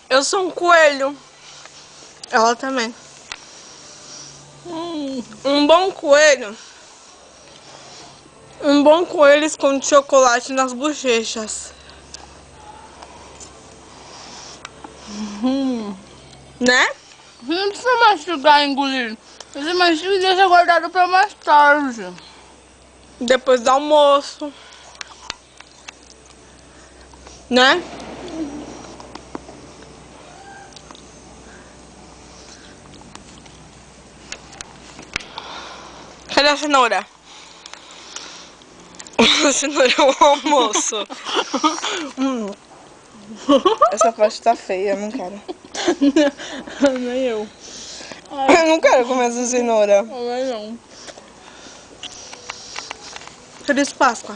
Eu sou um coelho. Ela também. Um bom coelho. Um bom coelho esconde chocolate nas bochechas. Né? Não precisa mastigar e engolir. Você mastiga e deixa guardado pra mais tarde. Depois do almoço. Né? Cadê a cenoura? A cenoura é o almoço. Essa parte tá feia, eu não quero. Nem eu. Eu não quero comer essa cenoura. Também não. Feliz Páscoa.